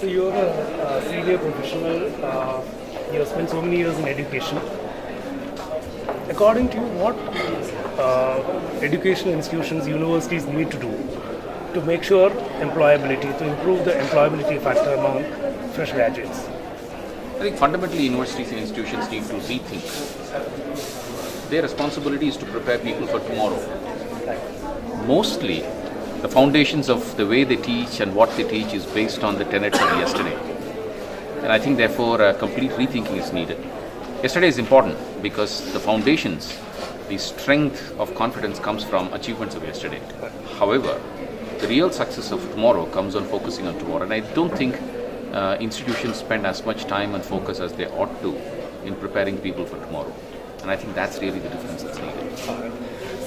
So you're a senior professional. You have spent so many years in education. According to you, what educational institutions, universities need to do to make sure employability, to improve the employability factor among fresh graduates? I think fundamentally universities and institutions need to rethink. Their responsibility is to prepare people for tomorrow. Mostly, the foundations of the way they teach and what they teach is based on the tenets of yesterday. And I think therefore a complete rethinking is needed. Yesterday is important because the foundations, the strength of confidence comes from achievements of yesterday. However, the real success of tomorrow comes on focusing on tomorrow. And I don't think institutions spend as much time and focus as they ought to in preparing people for tomorrow. And I think that's really the difference that's needed.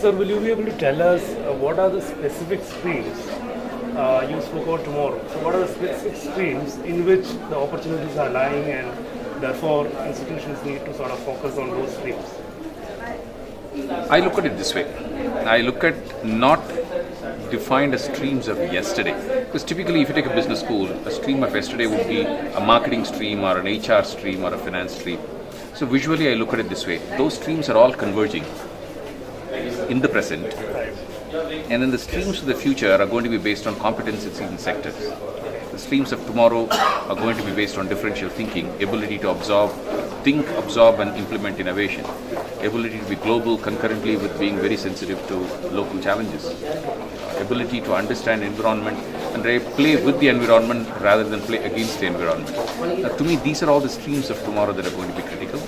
Sir, will you be able to tell us what are the specific streams you spoke about tomorrow? So what are the specific streams in which the opportunities are lying and therefore institutions need to sort of focus on those streams? I look at it this way. I look at not defined as streams of yesterday. Because typically if you take a business school, a stream of yesterday would be a marketing stream or an HR stream or a finance stream. So visually I look at it this way. Those streams are all converging in the present. And then the streams of the future are going to be based on competencies in sectors. The streams of tomorrow are going to be based on differential thinking, ability to think, absorb and implement innovation, ability to be global concurrently with being very sensitive to local challenges, ability to understand environment and play with the environment rather than play against the environment. To me, these are all the streams of tomorrow that are going to be critical,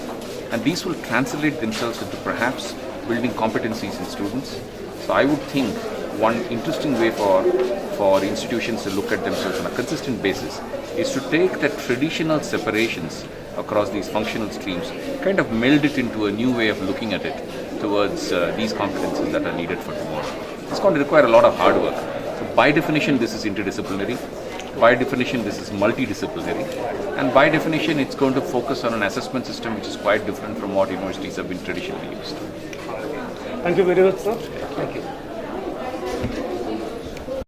and these will translate themselves into perhaps building competencies in students. So I would think one interesting way for institutions to look at themselves on a consistent basis is to take the traditional separations across these functional streams, kind of meld it into a new way of looking at it towards these competencies that are needed for tomorrow. It's going to require a lot of hard work. So by definition, this is interdisciplinary. By definition, this is multidisciplinary. And by definition, it's going to focus on an assessment system which is quite different from what universities have been traditionally used. Thank you very much, sir. Thank you.